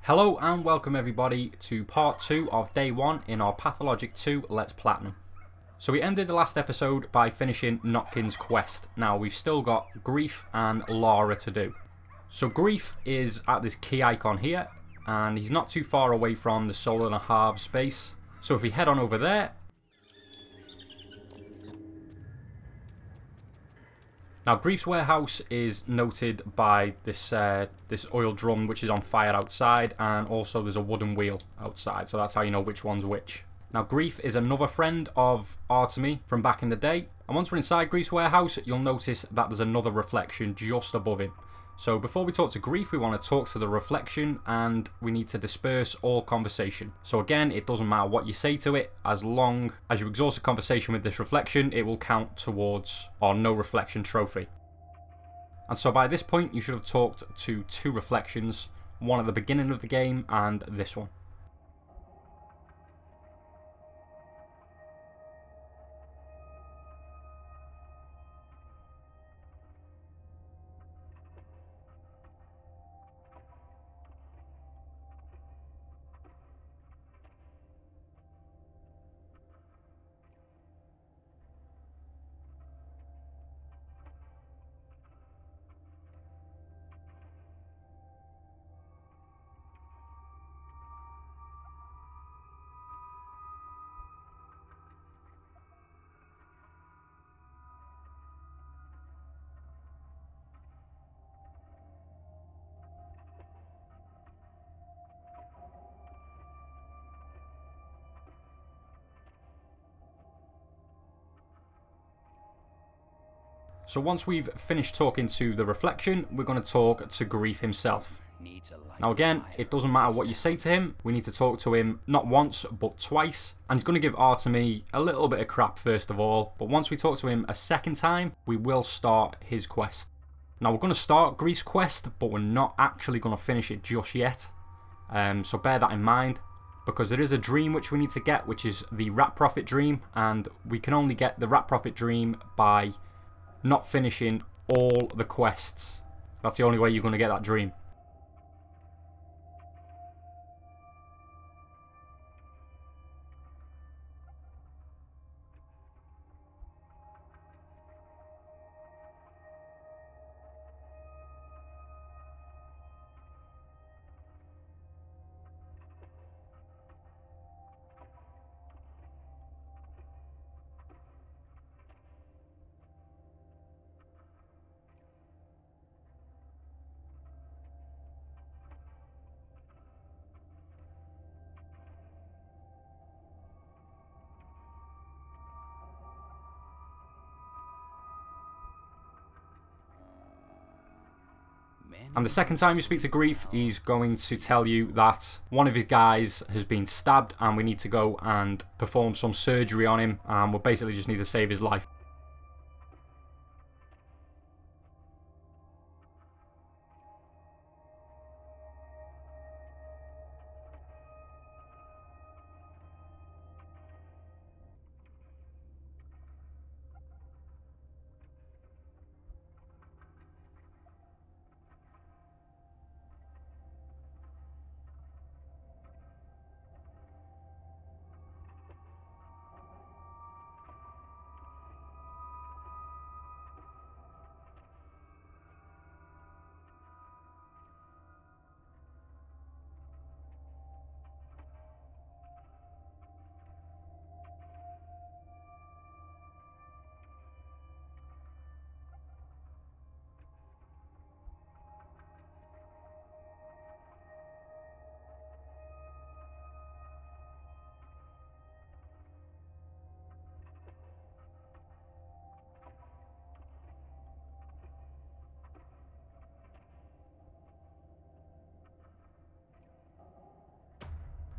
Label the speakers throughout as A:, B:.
A: Hello and welcome everybody to part 2 of day 1 in our Pathologic 2 Let's Platinum. So we ended the last episode by finishing Notkin's quest. Now we've still got Grief and Lara to do. So Grief is at this key icon here and he's not too far away from the Soul and a Half space. So if we head on over there. Now Grief's warehouse is noted by this this oil drum which is on fire outside, and also there's a wooden wheel outside, so that's how you know which one's which. Now Grief is another friend of Artemy from back in the day, and once we're inside Grief's warehouse you'll notice that there's another reflection just above him. So before we talk to Grief we want to talk to the reflection, and we need to disperse all conversation. So again, it doesn't matter what you say to it, as long as you exhaust a conversation with this reflection it will count towards our no reflection trophy. And so by this point you should have talked to 2 reflections, one at the beginning of the game and this one. So once we've finished talking to the reflection, we're going to talk to Grief himself. Now again, it doesn't matter what you say to him, we need to talk to him not once but twice. And he's going to give Artemy a little bit of crap first of all, but once we talk to him a second time, we will start his quest. Now we're going to start Grief's quest, but we're not actually going to finish it just yet. So bear that in mind, because there is a dream which we need to get, which is the Rat Prophet dream, and we can only get the Rat Prophet dream by not finishing all the quests. That's the only way you're going to get that dream. And the second time you speak to Grief, he's going to tell you that one of his guys has been stabbed and we need to go and perform some surgery on him, and we basically just need to save his life.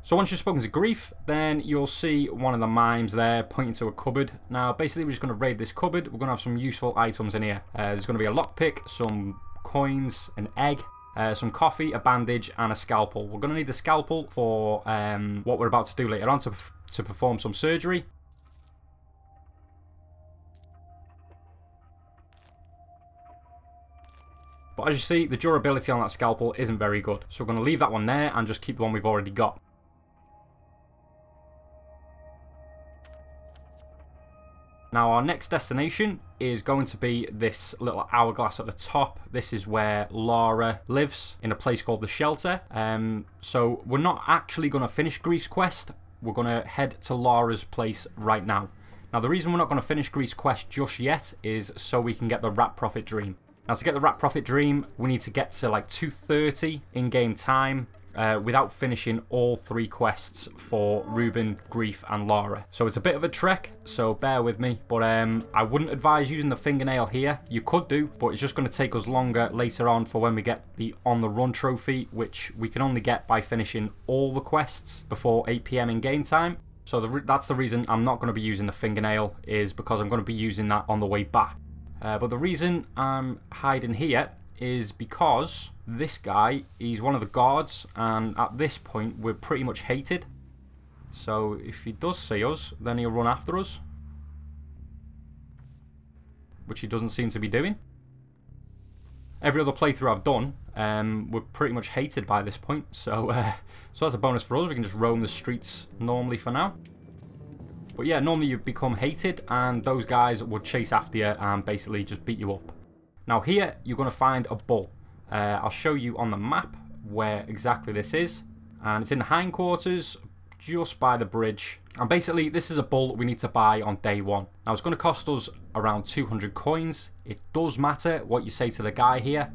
A: So once you've spoken to Grief, then you'll see one of the mimes there pointing to a cupboard. Now basically we're just going to raid this cupboard. We're going to have some useful items in here. There's going to be a lockpick, some coins, an egg, some coffee, a bandage and a scalpel. We're going to need the scalpel for what we're about to do later on to perform some surgery. But as you see, the durability on that scalpel isn't very good. So we're going to leave that one there and just keep the one we've already got. Now our next destination is going to be this little hourglass at the top. This is where Lara lives, in a place called the Shelter. So we're not actually going to finish Grief's quest. We're going to head to Lara's place right now. Now the reason we're not going to finish Grief's quest just yet is so we can get the Rat Prophet Dream. Now to get the Rat Prophet Dream, we need to get to like 2:30 in-game time. Without finishing all 3 quests for Ruben, Grief and Lara. So it's a bit of a trek, so bear with me. But I wouldn't advise using the fingernail here. You could do, but it's just going to take us longer later on for when we get the On the Run trophy, which we can only get by finishing all the quests before 8 PM in game time. So that's the reason I'm not going to be using the fingernail, is because I'm going to be using that on the way back. But the reason I'm hiding here is because this guy, he's one of the guards, and at this point we're pretty much hated. So if he does see us, then he'll run after us, which he doesn't seem to be doing. Every other playthrough I've done, we're pretty much hated by this point, so that's a bonus for us. We can just roam the streets normally for now. But yeah, normally you become hated and those guys would chase after you and basically just beat you up. Now here, you're going to find a bull. I'll show you on the map where exactly this is. And it's in the hindquarters, just by the bridge. And basically, this is a bull that we need to buy on day 1. Now it's going to cost us around 200 coins. It does matter what you say to the guy here.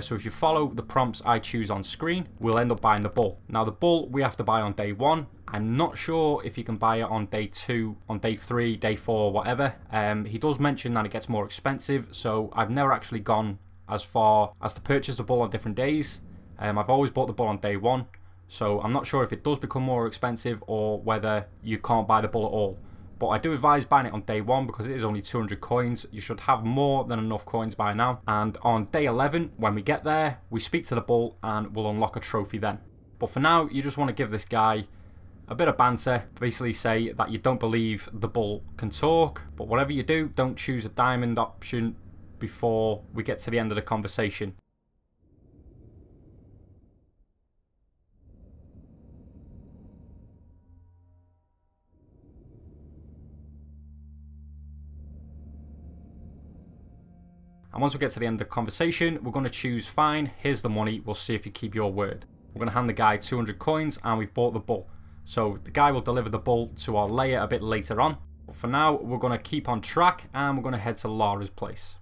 A: So if you follow the prompts I choose on screen, we'll end up buying the bull. Now the bull we have to buy on day 1. I'm not sure if you can buy it on day 2, on day 3, day 4, whatever. He does mention that it gets more expensive, so I've never actually gone as far as to purchase the bull on different days. I've always bought the bull on day 1, so I'm not sure if it does become more expensive or whether you can't buy the bull at all. But I do advise buying it on day 1 because it is only 200 coins. You should have more than enough coins by now. And on day 11, when we get there, we speak to the bull and we'll unlock a trophy then. But for now, you just want to give this guy a bit of banter, basically say that you don't believe the bull can talk, but whatever you do, don't choose a diamond option before we get to the end of the conversation. And once we get to the end of the conversation, we're going to choose fine, here's the money, we'll see if you keep your word. We're going to hand the guy 200 coins and we've bought the bull. So the guy will deliver the bull to our lair a bit later on. But for now, we're going to keep on track and we're going to head to Lara's place.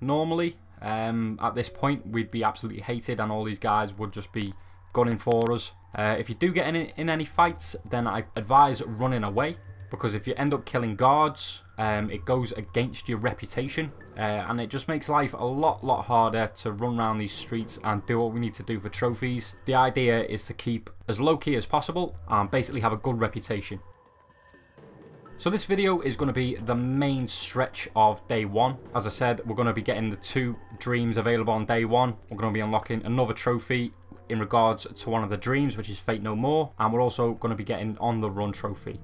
A: Normally, at this point, we'd be absolutely hated and all these guys would just be gunning for us. If you do get in any fights, then I advise running away. Because if you end up killing guards, it goes against your reputation. And it just makes life a lot harder to run around these streets and do what we need to do for trophies. The idea is to keep as low-key as possible and basically have a good reputation. So this video is going to be the main stretch of day 1. As I said, we're going to be getting the 2 dreams available on day 1. We're going to be unlocking another trophy in regards to one of the dreams, which is Fate No More. And we're also going to be getting On the Run trophy.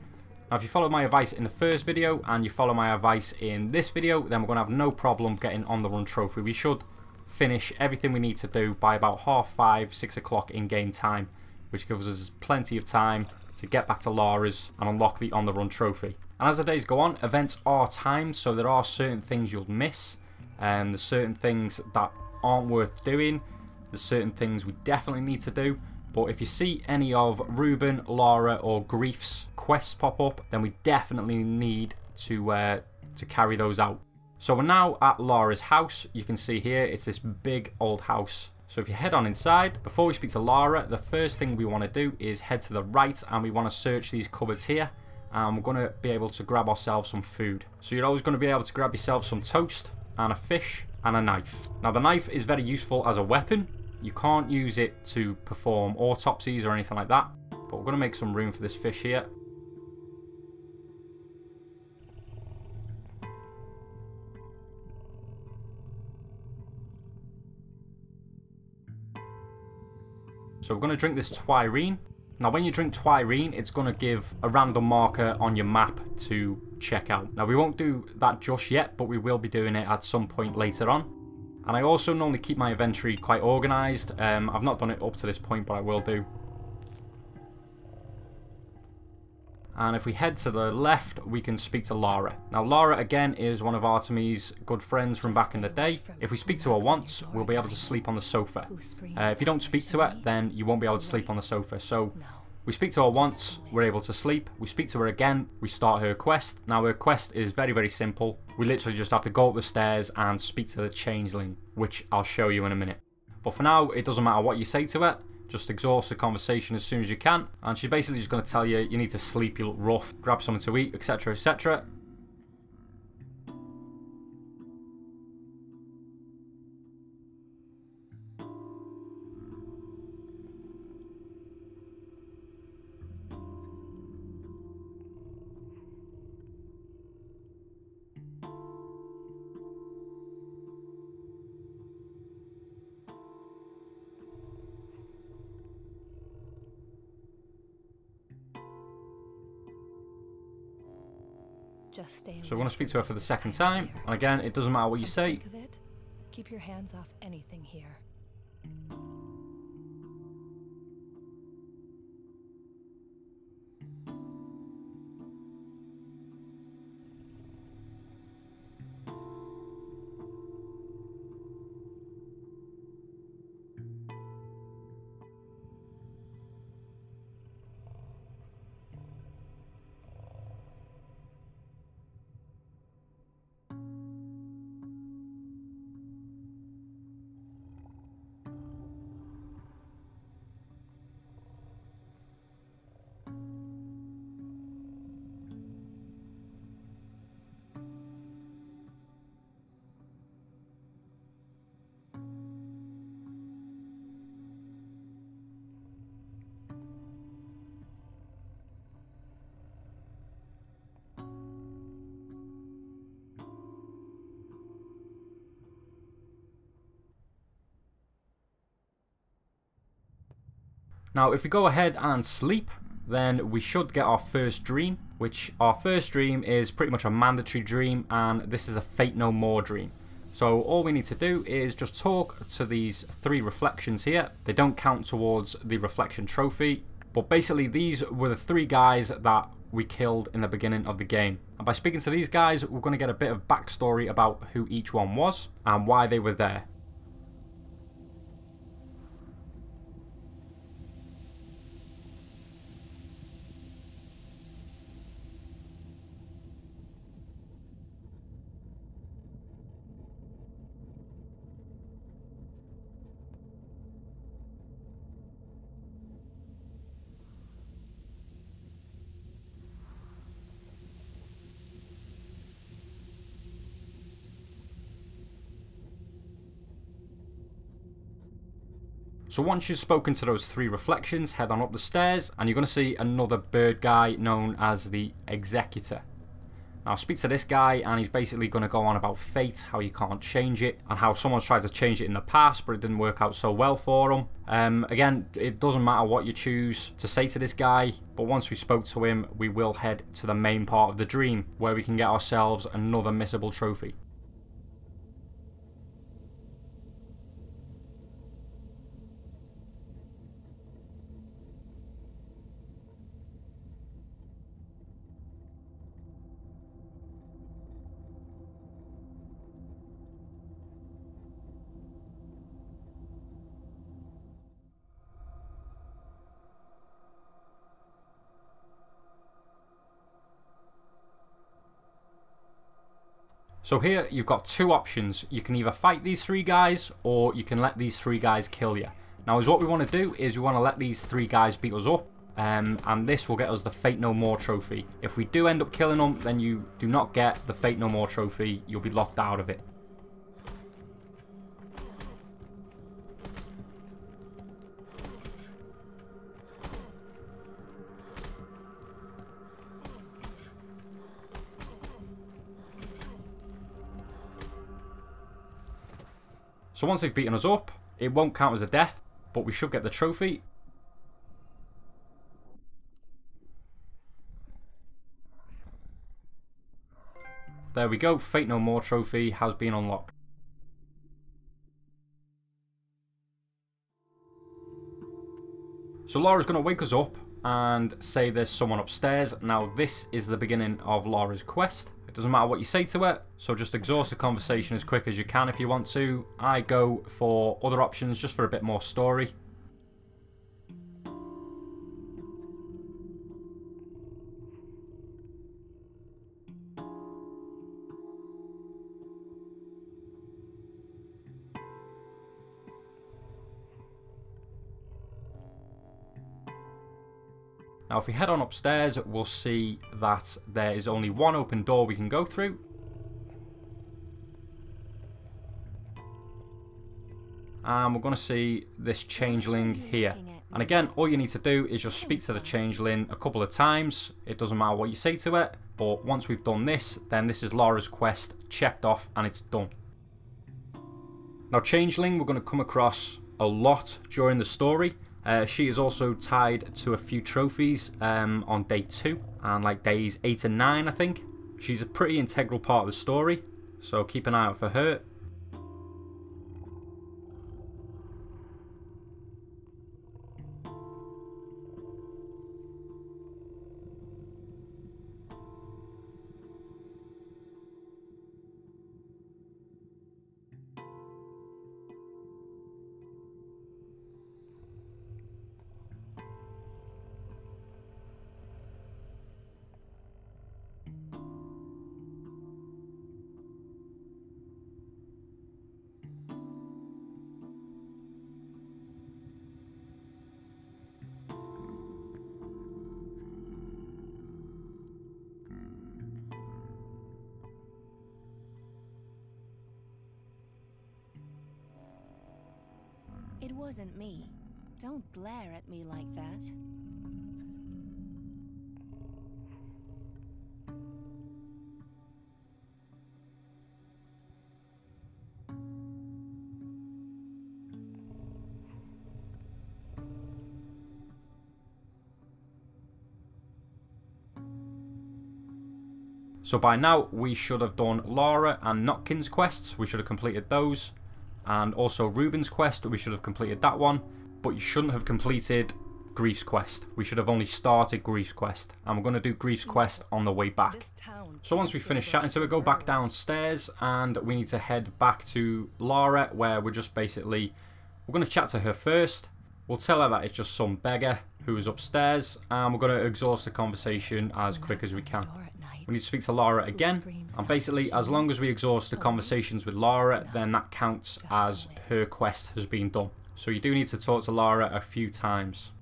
A: Now if you follow my advice in the first video and you follow my advice in this video, then we're going to have no problem getting On the Run trophy. We should finish everything we need to do by about 5:30, 6 o'clock in game time, which gives us plenty of time to get back to Lara's and unlock the On the Run trophy. And as the days go on, events are timed, so there are certain things you'll miss, and there's certain things that aren't worth doing, there's certain things we definitely need to do. But if you see any of Ruben, Lara or Grief's quests pop up, then we definitely need to carry those out. So we're now at Lara's house. You can see here, it's this big old house. So if you head on inside, before we speak to Lara, the first thing we want to do is head to the right and we want to search these cupboards here. And we're going to be able to grab ourselves some food. So you're always going to be able to grab yourself some toast and a fish and a knife. Now the knife is very useful as a weapon. You can't use it to perform autopsies or anything like that. But we're going to make some room for this fish here. So we're going to drink this Twirine. Now when you drink Twirine, it's going to give a random marker on your map to check out. Now we won't do that just yet, but we will be doing it at some point later on. And I also normally keep my inventory quite organised. I've not done it up to this point, but I will do. And if we head to the left, we can speak to Lara. Now, Lara, again, is one of Artemis' good friends from back in the day. If we speak to her once, we'll be able to sleep on the sofa. If you don't speak to her, then you won't be able to sleep on the sofa. So, we speak to her once, we're able to sleep. We speak to her again, we start her quest. Now, her quest is very, very simple. We literally just have to go up the stairs and speak to the changeling, which I'll show you in a minute. But for now, it doesn't matter what you say to her. Just exhaust the conversation as soon as you can. And she's basically just going to tell you, you need to sleep, you look rough, grab something to eat, etc, etc. So we're going to speak to her for the second time, and again, it doesn't matter what you say.
B: Keep your hands off anything here.
A: Now, if we go ahead and sleep, then we should get our first dream, which our first dream is pretty much a mandatory dream, and this is a Fate No More dream. So all we need to do is just talk to these 3 reflections here. They don't count towards the reflection trophy, but basically these were the 3 guys that we killed in the beginning of the game. And by speaking to these guys, we're going to get a bit of backstory about who each one was and why they were there. So once you've spoken to those 3 reflections, head on up the stairs and you're going to see another bird guy known as the Executor. Now speak to this guy and he's basically going to go on about fate, how you can't change it, and how someone's tried to change it in the past but it didn't work out so well for him. Again, it doesn't matter what you choose to say to this guy, but once we spoke to him, we will head to the main part of the dream where we can get ourselves another missable trophy. So here you've got 2 options. You can either fight these 3 guys or you can let these 3 guys kill you. Now is what we want to do is we want to let these 3 guys beat us up, and this will get us the Fate No More trophy. If we do end up killing them, then you do not get the Fate No More trophy. You'll be locked out of it. So once they've beaten us up, it won't count as a death, but we should get the trophy. There we go, Fate No More trophy has been unlocked. So Laura's going to wake us up and say there's someone upstairs. Now this is the beginning of Laura's quest. It doesn't matter what you say to her, so just exhaust the conversation as quick as you can if you want to. I go for other options just for a bit more story. Now if we head on upstairs, we'll see that there is only one open door we can go through. And we're going to see this changeling here. And again, all you need to do is just speak to the changeling a couple of times. It doesn't matter what you say to it, but once we've done this, then this is Laura's quest checked off and it's done. Now changeling, we're going to come across a lot during the story. She is also tied to a few trophies on day 2 and like days 8 and 9, I think. She's a pretty integral part of the story, so keep an eye out for her.
B: It wasn't me. Don't glare at me like that.
A: So by now we should have done Laura and Notkin's quests. We should have completed those. And also Ruben's quest, we should have completed that one. But you shouldn't have completed Grief's quest. We should have only started Grief's quest. And we're going to do Grief's quest on the way back. So once we finish chatting to her, go back downstairs. And we need to head back to Laura, where we're just basically... We're going to chat to her first. We'll tell her that it's just some beggar who is upstairs. And we're going to exhaust the conversation as quick as we can. We need to speak to Laura again, and basically as long as we exhaust the conversations with Laura, then that counts as her quest has been done. So you do need to talk to Laura a few times.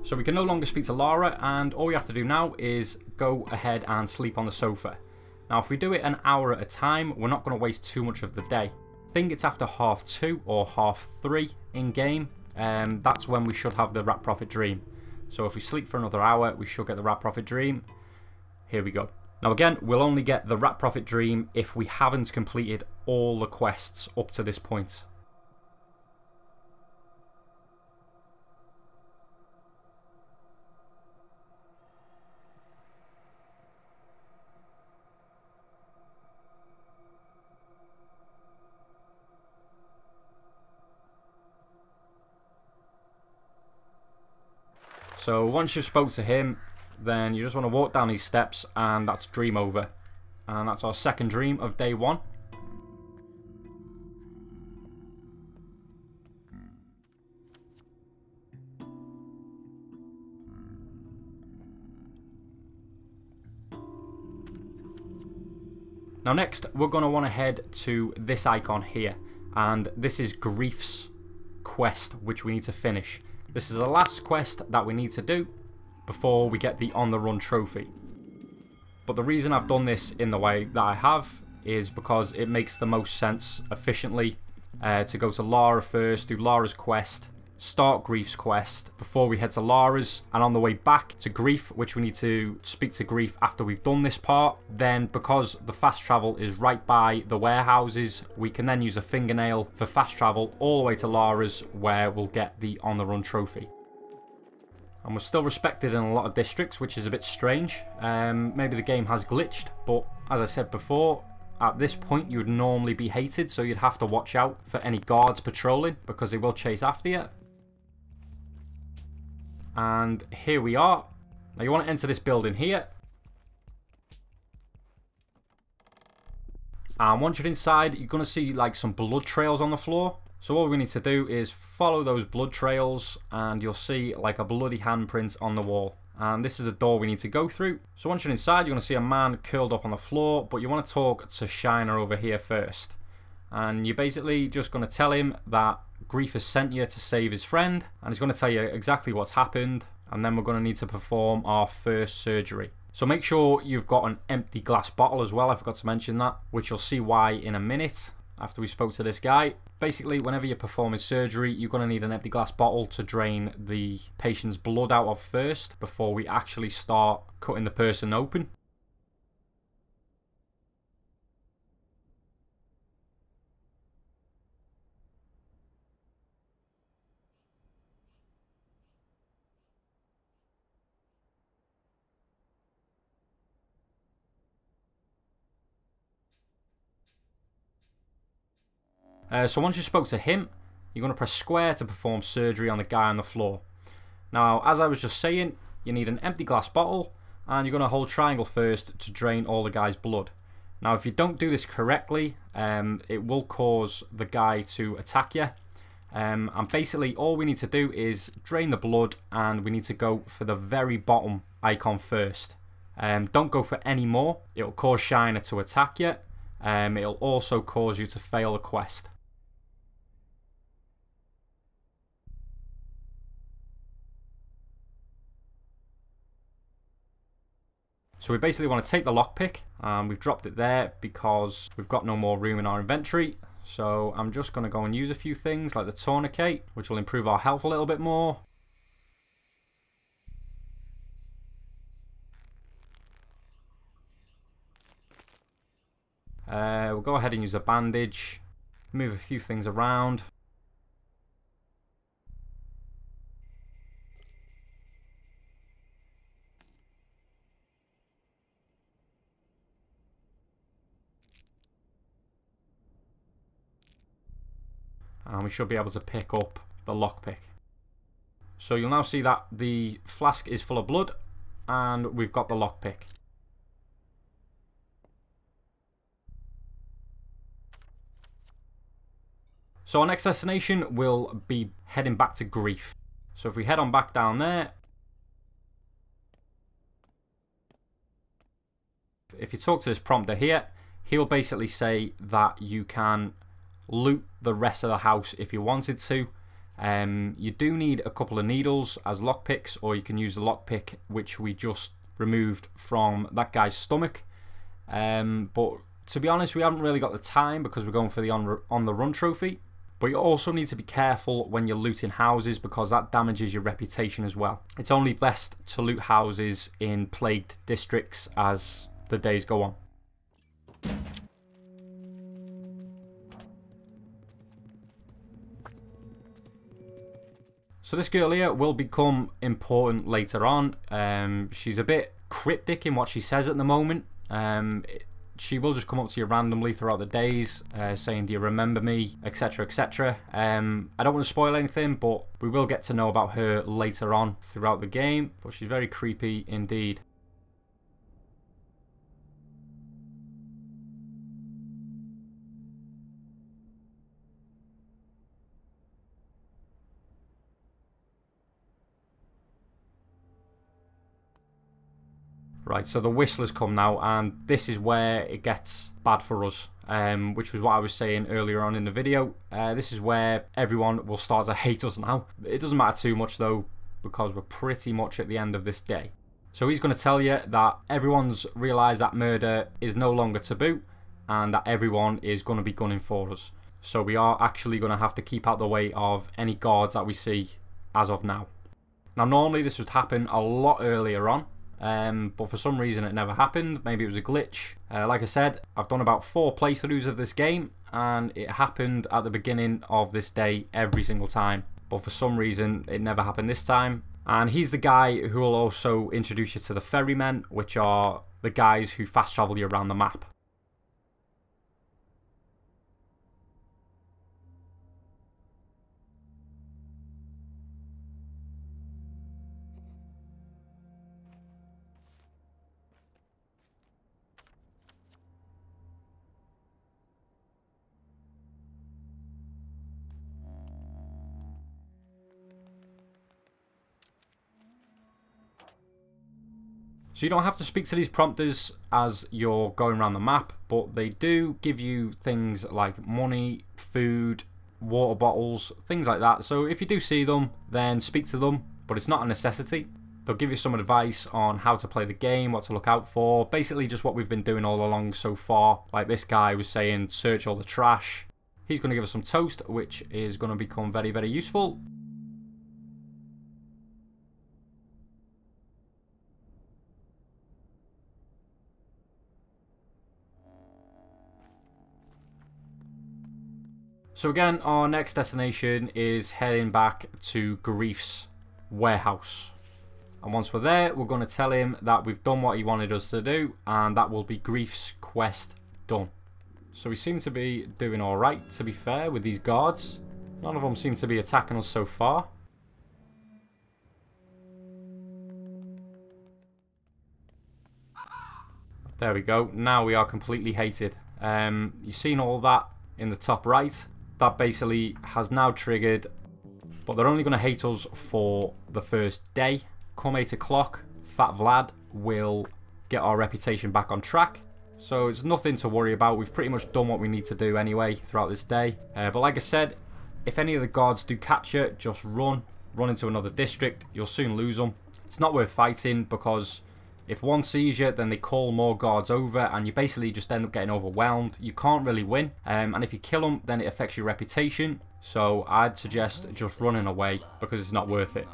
A: So we can no longer speak to Laura, and all we have to do now is go ahead and sleep on the sofa. Now if we do it an hour at a time, we're not going to waste too much of the day. I think it's after 2:30 or 3:30 in game, that's when we should have the Rat Prophet dream. So if we sleep for another hour, we should get the Rat Prophet dream. Here we go. Now again, we'll only get the Rat Prophet dream if we haven't completed all the quests up to this point. So once you've spoke to him, then you just want to walk down these steps, and that's dream over. And that's our second dream of day 1. Now next, we're going to want to head to this icon here, and this is Grief's quest, which we need to finish. This is the last quest that we need to do before we get the On the Run trophy. But the reason I've done this in the way that I have is because it makes the most sense efficiently. to go to Lara first, do Lara's quest, start Grief's quest before we head to Lara's, and on the way back to Grief, which we need to speak to Grief after we've done this part, then because the fast travel is right by the warehouses, we can then use a fingernail for fast travel all the way to Lara's, where we'll get the On the Run trophy. And we're still respected in a lot of districts, which is a bit strange. Maybe the game has glitched, but as I said before, at this point you would normally be hated, so you'd have to watch out for any guards patrolling because they will chase after you. And here we are. Now you want to enter this building here. And once you're inside, you're going to see like some blood trails on the floor. So all we need to do is follow those blood trails and you'll see like a bloody handprint on the wall. And this is the door we need to go through. So once you're inside, you're going to see a man curled up on the floor, but you want to talk to Shiner over here first. And you're basically just going to tell him that Grief has sent you to save his friend, and he's going to tell you exactly what's happened, and then we're going to need to perform our first surgery. So make sure you've got an empty glass bottle as well, I forgot to mention that, which you'll see why in a minute after we spoke to this guy. Basically, whenever you're performing surgery, you're going to need an empty glass bottle to drain the patient's blood out of first before we actually start cutting the person open. So once you spoke to him, you're going to press square to perform surgery on the guy on the floor. Now, as I was just saying, you need an empty glass bottle, and you're going to hold triangle first to drain all the guy's blood. Now, if you don't do this correctly, it will cause the guy to attack you. And basically, all we need to do is drain the blood, and we need to go for the very bottom icon first. Don't go for any more. It'll cause Shiner to attack you. It'll also cause you to fail the quest. So we basically want to take the lockpick, and we've dropped it there because we've got no more room in our inventory. So I'm just going to go and use a few things like the tourniquet, which will improve our health a little bit more. We'll go ahead and use a bandage, move a few things around. And we should be able to pick up the lockpick. So you'll now see that the flask is full of blood and we've got the lockpick. So our next destination will be heading back to Grief. So if we head on back down there, if you talk to this prompter here, he'll basically say that you can loot the rest of the house if you wanted to. You do need a couple of needles as lockpicks, or you can use the lockpick which we just removed from that guy's stomach. But to be honest, we haven't really got the time because we're going for the on the run trophy. But you also need to be careful when you're looting houses because that damages your reputation as well. It's only best to loot houses in plagued districts as the days go on. So this girl here will become important later on. She's a bit cryptic in what she says at the moment. She will just come up to you randomly throughout the days, saying, "Do you remember me?" etc, etc. I don't want to spoil anything, but we will get to know about her later on throughout the game. But she's very creepy indeed. Right, so the whistlers come now, and this is where it gets bad for us, which was what I was saying earlier on in the video. This is where everyone will start to hate us now. It doesn't matter too much though, because we're pretty much at the end of this day. So he's going to tell you that everyone's realised that murder is no longer taboo, and that everyone is going to be gunning for us. So we are actually going to have to keep out the way of any guards that we see as of now. Now normally this would happen a lot earlier on, but for some reason it never happened. Maybe it was a glitch. Like I said, I've done about 4 playthroughs of this game, and it happened at the beginning of this day every single time. But for some reason it never happened this time. And he's the guy who will also introduce you to the ferrymen, which are the guys who fast travel you around the map. So you don't have to speak to these prompters as you're going around the map, but they do give you things like money, food, water bottles, things like that. So if you do see them, then speak to them, but it's not a necessity. They'll give you some advice on how to play the game, what to look out for, basically just what we've been doing all along so far. Like this guy was saying, search all the trash. He's going to give us some toast, which is going to become very, very useful. So again, our next destination is heading back to Grief's warehouse. And once we're there, we're going to tell him that we've done what he wanted us to do, and that will be Grief's quest done. So we seem to be doing alright, to be fair, with these guards. None of them seem to be attacking us so far. There we go. Now we are completely hated. You've seen all that in the top right. That basically has now triggered, but they're only going to hate us for the first day. Come 8 o'clock, Fat Vlad will get our reputation back on track. So it's nothing to worry about. We've pretty much done what we need to do anyway throughout this day. But like I said, if any of the guards do catch you, just run into another district. You'll soon lose them. It's not worth fighting, because if one sees you, then they call more guards over, and you basically just end up getting overwhelmed. You can't really win, and if you kill them, then it affects your reputation. So I'd suggest just running away, because it's not worth it.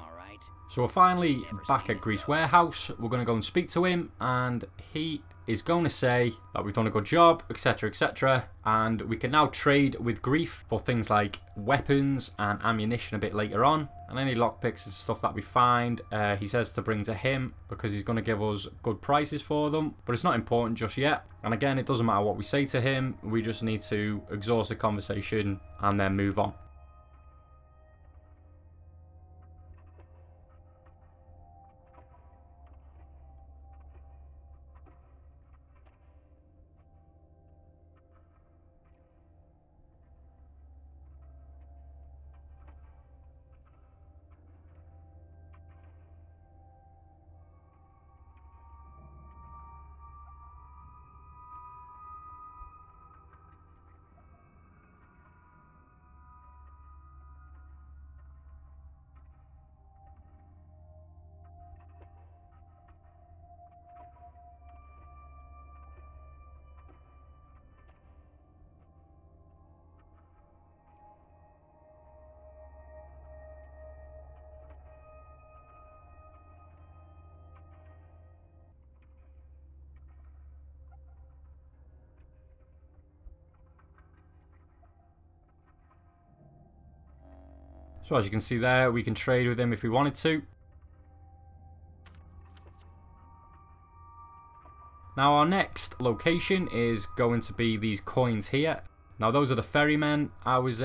A: So we're finally back at Grief's warehouse. We're going to go and speak to him, and he is going to say that we've done a good job, etc, etc, and we can now trade with Grief for things like weapons and ammunition a bit later on, and any lockpicks and stuff that we find, he says to bring to him, because he's going to give us good prices for them, but it's not important just yet. And again, it doesn't matter what we say to him, we just need to exhaust the conversation and then move on. So as you can see there, we can trade with him if we wanted to. Now our next location is going to be these coins here. Now those are the ferrymen I was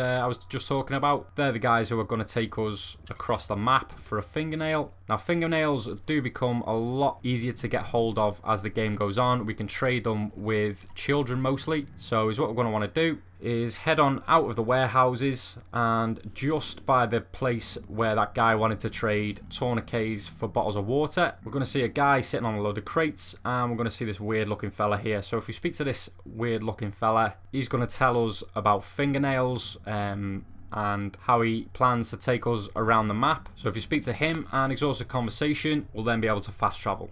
A: just talking about. They're the guys who are going to take us across the map for a fingernail. Now fingernails do become a lot easier to get hold of as the game goes on. We can trade them with children mostly. So is what we're going to want to do is head on out of the warehouses, and just by the place where that guy wanted to trade tourniquets for bottles of water, we're going to see a guy sitting on a load of crates, and we're going to see this weird looking fella here. So if we speak to this weird looking fella, he's going to tell us about fingernails and how he plans to take us around the map. So if you speak to him and exhaust the conversation, we'll then be able to fast travel.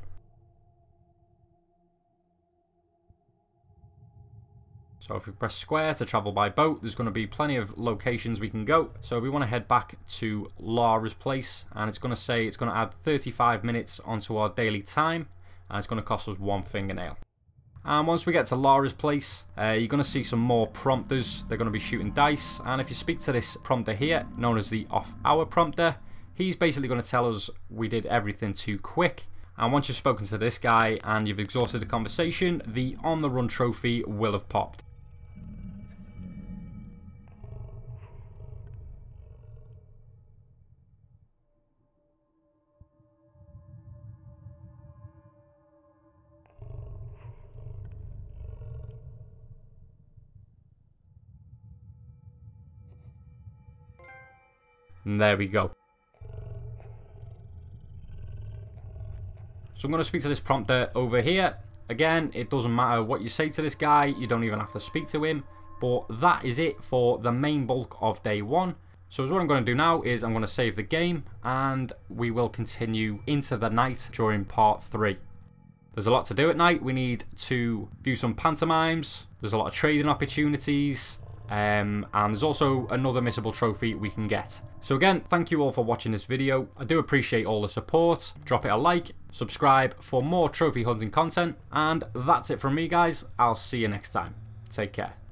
A: So if we press square to travel by boat, there's going to be plenty of locations we can go. So we want to head back to Lara's place, and it's going to say it's going to add 35 minutes onto our daily time, and it's going to cost us 1 fingernail. And once we get to Lara's place, you're going to see some more prompters. They're going to be shooting dice, and if you speak to this prompter here, known as the off-hour prompter, he's basically going to tell us we did everything too quick. And once you've spoken to this guy and you've exhausted the conversation, the on the run trophy will have popped. And there we go. So I'm going to speak to this prompter over here. Again, it doesn't matter what you say to this guy. You don't even have to speak to him. But that is it for the main bulk of day 1. So what I'm going to do now is I'm going to save the game. And we will continue into the night during part 3. There's a lot to do at night. We need to view some pantomimes. There's a lot of trading opportunities. And there's also another missable trophy we can get. So again, thank you all for watching this video. I do appreciate all the support. Drop it a like, subscribe for more trophy hunting content, and that's it from me guys. I'll see you next time. Take care.